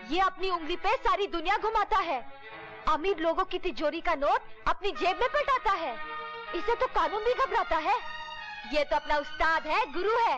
ये अपनी उंगली पे सारी दुनिया घुमाता है। अमीर लोगों की तिजोरी का नोट अपनी जेब में पलटाता है। इसे तो कानून भी घबराता है। ये तो अपना उस्ताद है, गुरु है।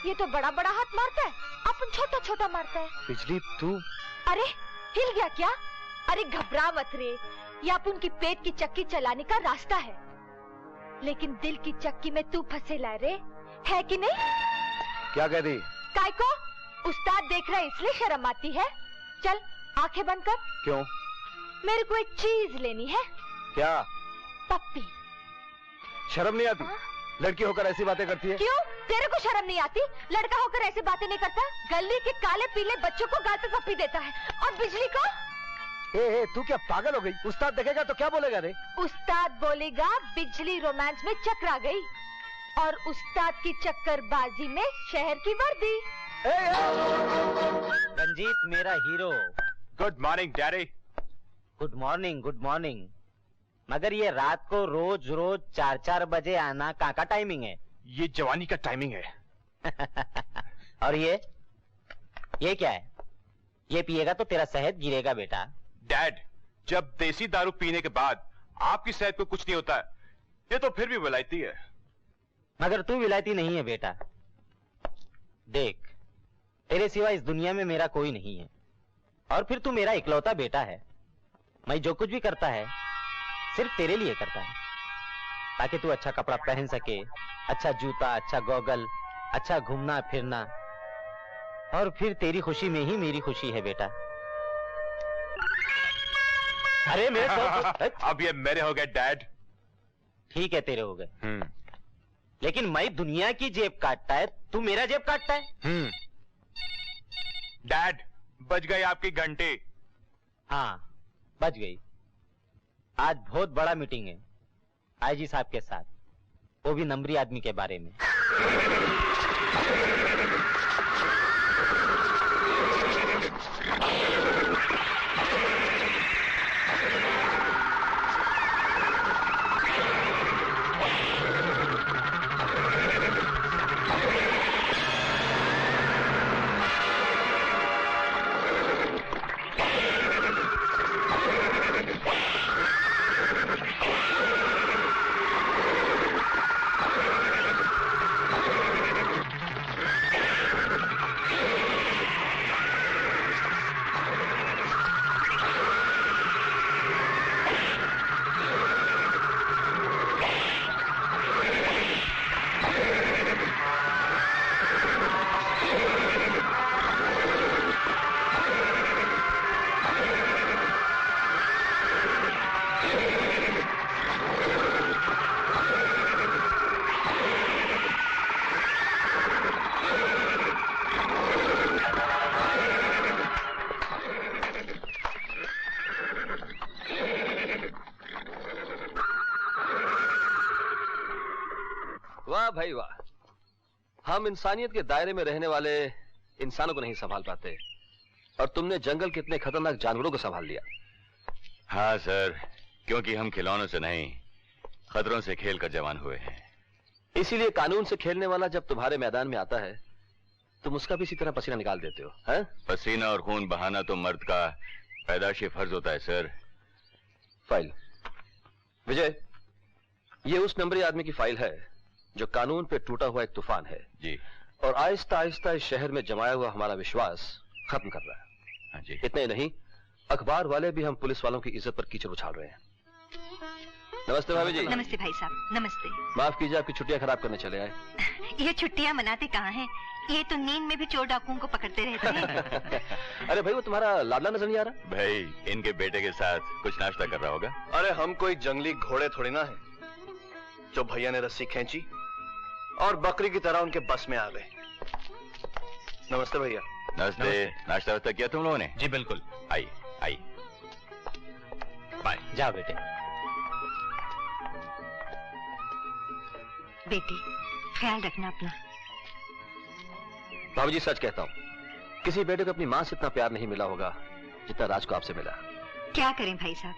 ये तो बड़ा बड़ा हाथ मारता है, अपन छोटा छोटा मारता है। बिजली तू? अरे हिल गया क्या? अरे घबरा मत रे, ये अपन की पेट की चक्की चलाने का रास्ता है, लेकिन दिल की चक्की में तू फंसे ला रे, है कि नहीं? क्या कह दी? काय को? उस्ताद देख रहा है इसलिए शर्म आती है। चल आंखें बंद कर। क्यों? मेरे को एक चीज लेनी है। क्या? पप्पी। शर्म नहीं आती? लड़की होकर ऐसी बातें करती है? क्यों? तेरे को शर्म नहीं आती? लड़का होकर ऐसी बातें नहीं करता? गली के काले पीले बच्चों को गाल पे पप्पी देता है, और बिजली को? ए, तू क्या पागल हो गई? उस्ताद देखेगा तो क्या बोलेगा रे? उस्ताद बोलेगा बिजली रोमांस में चकरा गई, और उस्ताद की चक्करबाजी में शहर की वर्दी। रंजीत मेरा hero. Good morning daddy. Good morning, good morning. मगर ये रात को रोज रोज 4-4 बजे आना कहाँ का टाइमिंग है? ये जवानी का टाइमिंग है। और ये क्या है? ये पिएगा तो तेरा सेहत गिरेगा बेटा। डैड, जब देसी दारू पीने के बाद आपकी सेहत को कुछ नहीं होता है, ये तो फिर भी विलायती है। मगर तू विलायती नहीं है बेटा। देख, तेरे सिवा इस दुनिया में मेरा कोई नहीं है, और फिर तू मेरा इकलौता बेटा है। मैं जो कुछ भी करता है सिर्फ तेरे लिए करता है, ताकि तू अच्छा कपड़ा पहन सके, अच्छा जूता, अच्छा गॉगल, अच्छा घूमना फिरना, और फिर तेरी खुशी में ही मेरी खुशी है बेटा। अरे मेरे तो अब ये मेरे हो गए डैड। ठीक है तेरे हो गए, लेकिन मैं दुनिया की जेब काटता है, तू मेरा जेब काटता है। डैड, बज गई आपकी घंटी। हाँ बच गई। आज बहुत बड़ा मीटिंग है आईजी साहब के साथ, वो भी नंबरी आदमी के बारे में। वाह भाई वाह, हम इंसानियत के दायरे में रहने वाले इंसानों को नहीं संभाल पाते, और तुमने जंगल के इतने खतरनाक जानवरों को संभाल लिया। हाँ सर, क्योंकि हम खिलौनों से नहीं, खतरों से खेलकर जवान हुए हैं। इसीलिए कानून से खेलने वाला जब तुम्हारे मैदान में आता है, तुम उसका भी इसी तरह पसीना निकाल देते हो, हैं? पसीना और खून बहाना तो मर्द का पैदाशी फर्ज होता है सर। फाइल विजय, ये उस नंबरी आदमी की फाइल है जो कानून पे टूटा हुआ एक तूफान है जी, और आहिस्ता आहिस्ता इस शहर में जमाया हुआ हमारा विश्वास खत्म कर रहा है। हाँ जी। इतना ही नहीं, अखबार वाले भी हम पुलिस वालों की इज्जत पर कीचड़ उछाल रहे हैं। नमस्ते भाभी जी। नमस्ते भाई साहब। नमस्ते। माफ कीजिए, आपकी छुट्टियां खराब करने चले आए। ये छुट्टियां मनाते कहाँ हैं? ये तो नींद में भी चोर डाकुओं को पकड़ते रहते हैं। अरे भाई, वो तुम्हारा लाडला नजर नहीं आ रहा? भाई इनके बेटे के साथ कुछ नाश्ता कर रहा होगा। अरे हम कोई जंगली घोड़े थोड़ी ना है जो भैया ने रस्सी खींची और बकरी की तरह उनके बस में आ गए। नमस्ते भैया। नमस्ते। नाश्ता वास्ता किया तुम लोगों ने? जी बिल्कुल। आई आई, बाय। जाओ बेटे। बेटी ख्याल रखना अपना। भाभी जी, सच कहता हूँ, किसी बेटे को अपनी माँ से इतना प्यार नहीं मिला होगा जितना राज को आपसे मिला। क्या करें भाई साहब,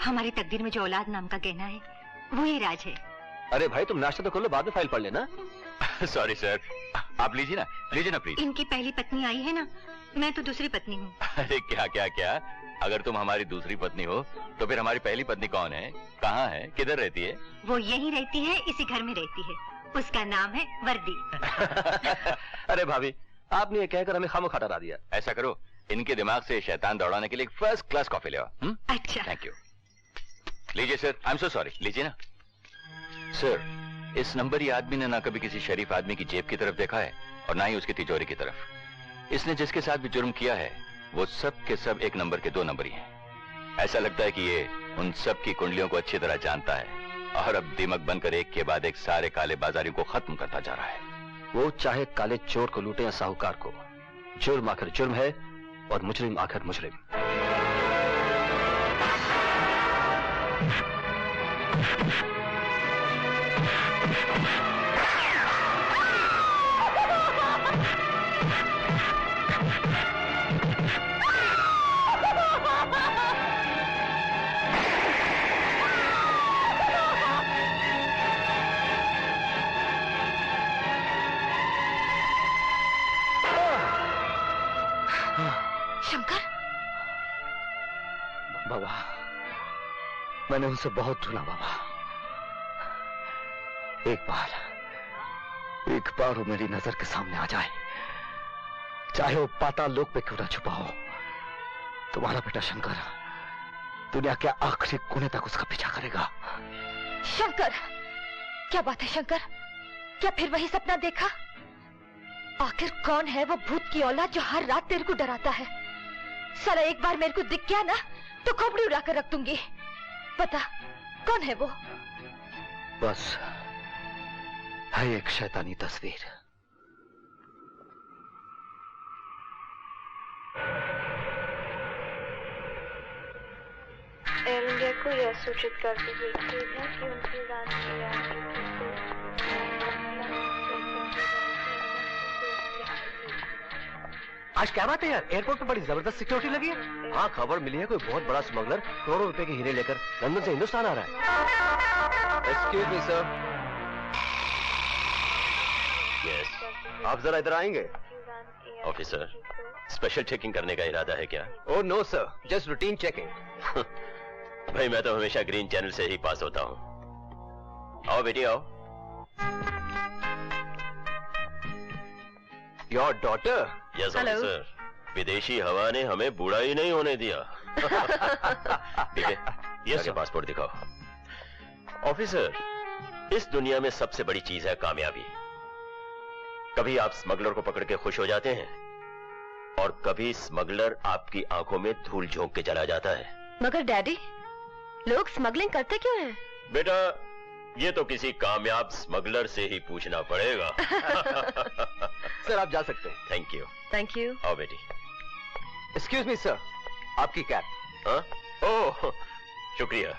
हमारी तकदीर में जो औलाद नाम का कहना है वो ही राज है। अरे भाई, तुम नाश्ता तो कर लो, बाद में फाइल पढ़ लेना। सॉरी सर, आप लीजिए ना, लीजिए ना प्लीज। इनकी पहली पत्नी आई है ना, मैं तो दूसरी पत्नी हूँ। अरे क्या क्या क्या, अगर तुम हमारी दूसरी पत्नी हो तो फिर हमारी पहली पत्नी कौन है, कहाँ है, किधर रहती है? वो यहीं रहती है, इसी घर में रहती है। उसका नाम है वर्दी। अरे भाभी, आपने ये कहकर हमें खामोखा डरा दिया। ऐसा करो, इनके दिमाग से शैतान दौड़ाने के लिए फर्स्ट क्लास कॉफी ले आओ। अच्छा। Thank you. लीजिए sir, I am so sorry, लीजिए ना। सर, इस नंबरी आदमी ने ना कभी किसी शरीफ आदमी की जेब की तरफ देखा है और ना ही उसकी तिजोरी की तरफ। इसने जिसके साथ भी जुर्म किया है वो सब के सब एक नंबर के 2 नंबरी हैं। ऐसा लगता है कि ये उन सब की कुंडलियों को अच्छी तरह जानता है और अब दीमक बनकर एक के बाद एक सारे काले बाजारियों को खत्म करता जा रहा है। वो चाहे काले चोर को लूटे या साहूकार को, जुर्म आखिर जुर्म है और मुजरिम आखिर मुजरिम। शंकर, बाबा, मैंने उनसे बहुत ढूंढा बाबा। एक बार वो मेरी नजर के सामने आ जाए, चाहे वो पाताल लोक पे क्यों ना छुपा हो। तुम्हारा बेटा शंकर दुनिया के आखिरी कोने तक उसका पीछा करेगा। शंकर, क्या बात है शंकर? क्या फिर वही सपना देखा? आखिर कौन है वो भूत की औलाद जो हर रात तेरे को डराता है? साला एक बार मेरे को दिख गया ना तो खोपड़ी उड़ा कर रख दूंगी। बता, कौन है वो? बस है एक शैतानी तस्वीर। एयर इंडिया को यह सूचित करते हुए कि उनकी उड़ान की यात्री आज क्या बात है यार, एयरपोर्ट पे बड़ी जबरदस्त सिक्योरिटी लगी है। हाँ, खबर मिली है कोई बहुत बड़ा स्मगलर करोड़ों रुपए के हीरे लेकर लंदन से हिंदुस्तान आ रहा है। Excuse me sir. यस, आप जरा इधर आएंगे? ऑफिसर, स्पेशल चेकिंग करने का इरादा है क्या? Oh no sir, just routine checking. भाई मैं तो हमेशा ग्रीन चैनल से ही पास होता हूँ। आओ बेटी आओ। Your daughter? यस ऑफिसर, विदेशी हवा ने हमें बूढ़ा ही नहीं होने दिया। ठीक है, ये पासपोर्ट दिखाओ। ऑफिसर, इस दुनिया में सबसे बड़ी चीज है कामयाबी। कभी आप स्मगलर को पकड़ के खुश हो जाते हैं और कभी स्मगलर आपकी आंखों में धूल झोंक के चला जाता है। मगर डैडी, लोग स्मगलिंग करते क्यों हैं? बेटा, ये तो किसी कामयाब स्मगलर से ही पूछना पड़ेगा। सर आप जा सकते हैं। Thank you. Thank you. आओ बेटी। एक्सक्यूज मी सर, आपकी कैब। हाँ? ओह, शुक्रिया।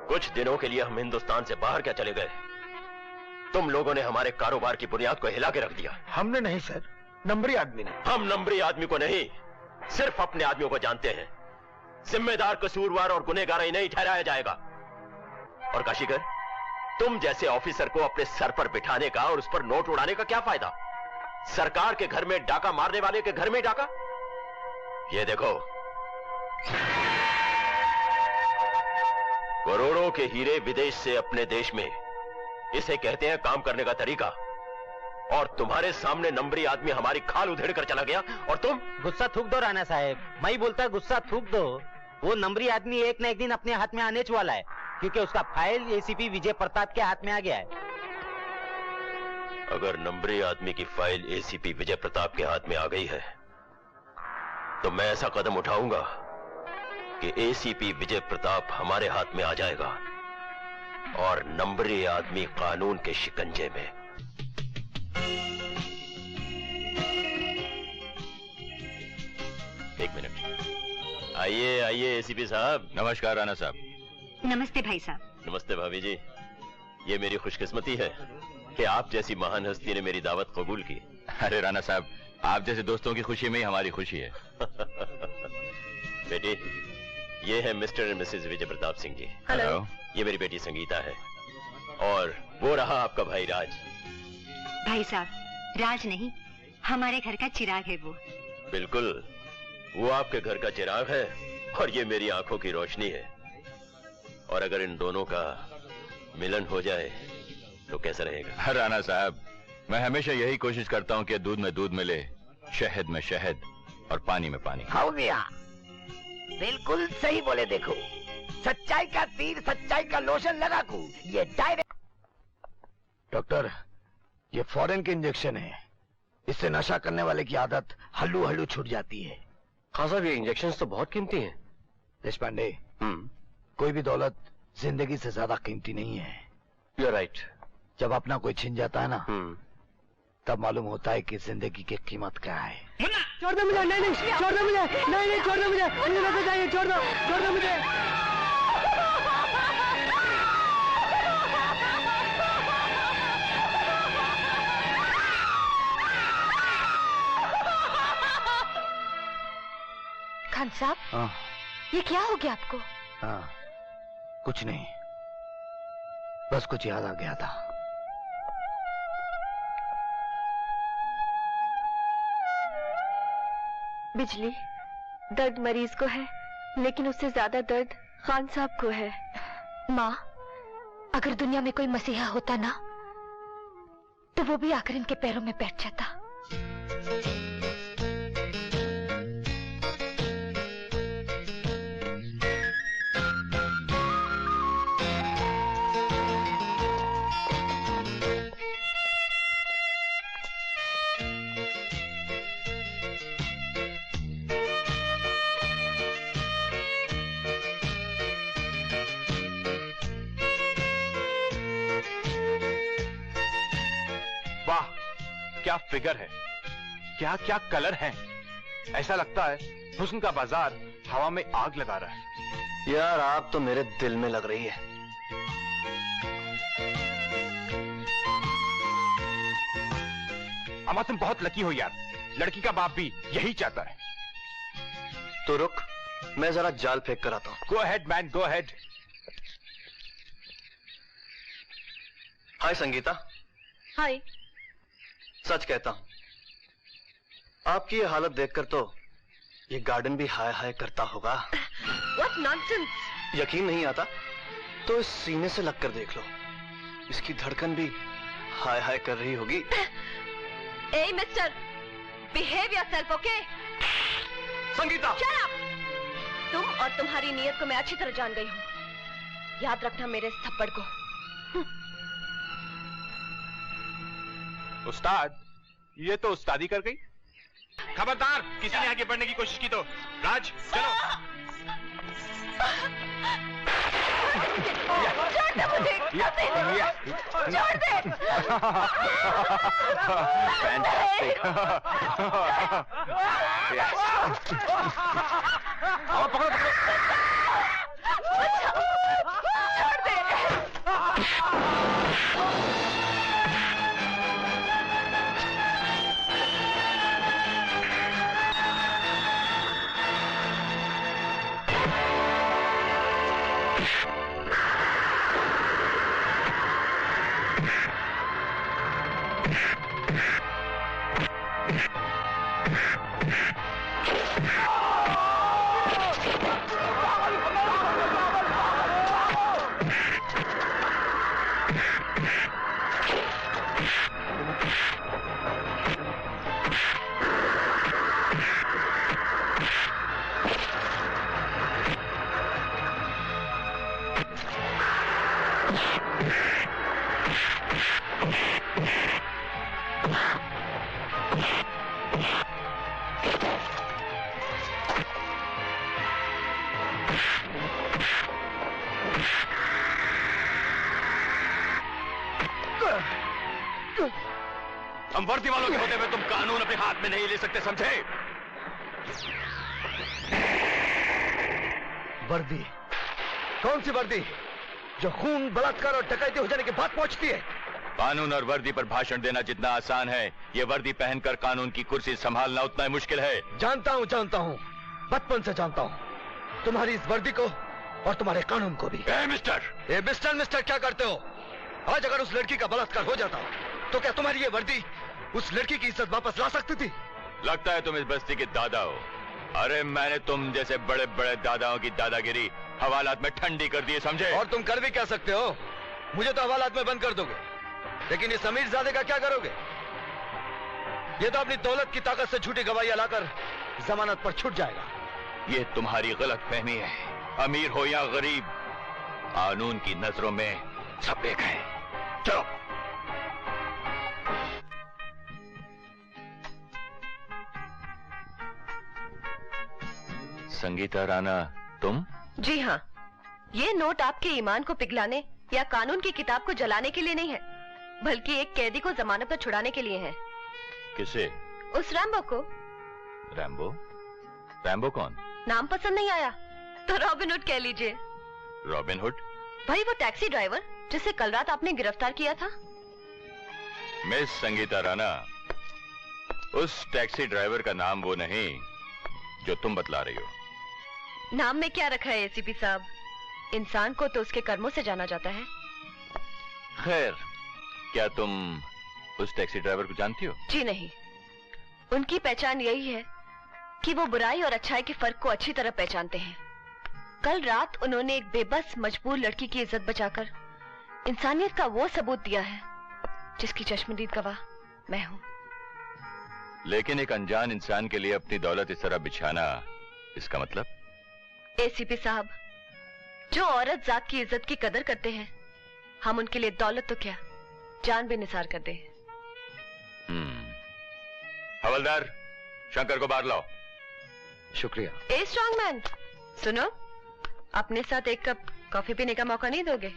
कुछ दिनों के लिए हम हिंदुस्तान से बाहर क्या चले गए? तुम लोगों ने हमारे कारोबार की बुनियाद को हिला के रख दिया। हमने नहीं सर, नंबरी आदमी ने। हम नंबरी आदमी को नहीं, सिर्फ अपने आदमियों को जानते हैं। जिम्मेदार, कसूरवार और गुनहगार ही नहीं ठहराया जाएगा। और काशीगर, तुम जैसे ऑफिसर को अपने सर पर बिठाने का और उस पर नोट उड़ाने का क्या फायदा? सरकार के घर में डाका मारने वाले के घर में डाका। ये देखो, करोड़ों के हीरे विदेश से अपने देश में, इसे कहते हैं काम करने का तरीका। और तुम्हारे सामने नंबरी आदमी हमारी खाल उधेड़ कर चला गया और तुम। गुस्सा थूक दो राणा साहब, मैं ही बोलता गुस्सा थूक दो। वो नंबरी आदमी एक न एक दिन अपने हाथ में आने वाला है, क्योंकि उसका फाइल एसीपी विजय प्रताप के हाथ में आ गया है। अगर नंबरी आदमी की फाइल एसीपी विजय प्रताप के हाथ में आ गई है तो मैं ऐसा कदम उठाऊंगा कि एसीपी विजय प्रताप हमारे हाथ में आ जाएगा और नंबरी आदमी कानून के शिकंजे में। एक मिनट। आइए आइए एसीपी साहब। नमस्कार राणा साहब। नमस्ते भाई साहब। नमस्ते भाभी जी। ये मेरी खुशकिस्मती है कि आप जैसी महान हस्ती ने मेरी दावत कबूल की। अरे राणा साहब, आप जैसे दोस्तों की खुशी में ही हमारी खुशी है। बेटी, ये है mister and missus Vijay Pratap Singh ji. Hello. ये मेरी बेटी संगीता है और वो रहा आपका भाई राज। भाई साहब, राज नहीं, हमारे घर का चिराग है वो। बिल्कुल, वो आपके घर का चिराग है और ये मेरी आंखों की रोशनी है। और अगर इन दोनों का मिलन हो जाए तो कैसा रहेगा? राणा साहब, मैं हमेशा यही कोशिश करता हूँ कि दूध में दूध मिले, शहद में शहद और पानी में पानी। हाँ भैया, बिल्कुल सही बोले। देखो, सच्चाई का तीर, सच्चाई का लोशन लगाकू, ये डायरेक्ट। डॉक्टर, ये फॉरेन के इंजेक्शन है, इससे नशा करने वाले की आदत हल्लू हल्लू छूट जाती है। हाँ साहब, ये इंजेक्शन तो बहुत कीमती हैं। देशपांडे, कोई भी दौलत जिंदगी से ज्यादा कीमती नहीं है। You are right. जब अपना कोई छिन जाता है ना, तब मालूम होता है कि जिंदगी की कीमत क्या है। छोड़ दो मुझे, नहीं छोड़ दो मुझे, नहीं छोड़ दो मुझे, मुझे चाहिए, छोड़ दो मुझे। खान साहब, हाँ। ये क्या हो गया आपको? हाँ, कुछ नहीं, बस कुछ याद आ गया था। बिजली, दर्द मरीज को है, लेकिन उससे ज्यादा दर्द खान साहब को है। माँ, अगर दुनिया में कोई मसीहा होता ना, तो वो भी आकर इनके पैरों में बैठ जाता। क्या फिगर है, क्या क्या कलर है। ऐसा लगता है हुस्न का बाजार हवा में आग लगा रहा है। यार, आप तो मेरे दिल में लग रही है। अम्मा, तुम बहुत लकी हो यार, लड़की का बाप भी यही चाहता है। तो रुक, मैं जरा जाल फेंक कर आता हूं। Go ahead man, go ahead. Hi Sangeeta. Hi. सच कहता हूं, आपकी ये हालत देखकर तो ये गार्डन भी हाय हाय करता होगा। What nonsense! यकीन नहीं आता तो इस सीने से लगकर देख लो, इसकी धड़कन भी हाय हाय कर रही होगी। Hey mister, behave yourself, okay? Sangeeta! Shut up! तुम और तुम्हारी नीयत को मैं अच्छी तरह जान गई हूँ। याद रखना मेरे इस थप्पड़ को। उस्ताद, ये तो उस्तादी कर गई। खबरदार, किसी ने आगे बढ़ने की कोशिश की तो। राज, चलो। छोड़ दे मुझे, छोड़ दे। पकड़ो, छोड़ दे। हम वर्दी वालों के होते हुए तुम कानून अपने हाथ में नहीं ले सकते, समझे? वर्दी? कौन सी वर्दी जो खून, बलात्कार और डकैती हो जाने के बाद पहुंचती है? कानून और वर्दी पर भाषण देना जितना आसान है, ये वर्दी पहनकर कानून की कुर्सी संभालना उतना ही मुश्किल है। जानता हूँ, बचपन से जानता हूँ तुम्हारी इस वर्दी को और तुम्हारे कानून को भी। मिस्टर क्या करते हो? आज अगर उस लड़की का बलात्कार हो जाता तो क्या तुम्हारी ये वर्दी उस लड़की की इज्जत वापस ला सकती थी? लगता है तुम इस बस्ती के दादा हो। अरे मैंने तुम जैसे बड़े बड़े दादाओं की दादागिरी हवालात में ठंडी कर दी, समझे? और तुम कर भी क्या सकते हो? मुझे तो हवालात में बंद कर दोगे, लेकिन इस अमीरजादे का क्या करोगे? ये तो अपनी दौलत की ताकत से झूठी गवाहियां लाकर जमानत पर छूट जाएगा। ये तुम्हारी गलत फहमी है। अमीर हो या गरीब, कानून की नजरों में सब एक हैं। चलो। संगीता राणा, तुम? जी हाँ, ये नोट आपके ईमान को पिघलाने या कानून की किताब को जलाने के लिए नहीं है, बल्कि एक कैदी को जमानत पर छुड़ाने के लिए है। किसे? उस रैम्बो को। रैम्बो? रैम्बो कौन? नाम पसंद नहीं आया तो रॉबिन हुड कह लीजिए। Robin hood? भाई वो टैक्सी ड्राइवर जिसे कल रात आपने गिरफ्तार किया था। मिस संगीता राणा, उस टैक्सी ड्राइवर का नाम वो नहीं जो तुम बतला रही हो। नाम में क्या रखा है एसीपी साहब? इंसान को तो उसके कर्मों से जाना जाता है। खैर, क्या तुम उस टैक्सी ड्राइवर को जानती हो? जी नहीं, उनकी पहचान यही है कि वो बुराई और अच्छाई के फर्क को अच्छी तरह पहचानते हैं। कल रात उन्होंने एक बेबस मजबूर लड़की की इज्जत बचाकर इंसानियत का वो सबूत दिया है जिसकी चश्मदीद गवाह मैं हूँ। लेकिन एक अनजान इंसान के लिए अपनी दौलत इस तरह बिछाना, इसका मतलब? एसीपी साहब, जो औरत जात की इज्जत की कदर करते हैं, हम उनके लिए दौलत तो क्या, जान भी निसार कर दे। हवलदार, शंकर को बाहर लाओ। शुक्रिया। ए स्ट्रॉन्ग मैन, सुनो, अपने साथ एक कप कॉफी पीने का मौका नहीं दोगे?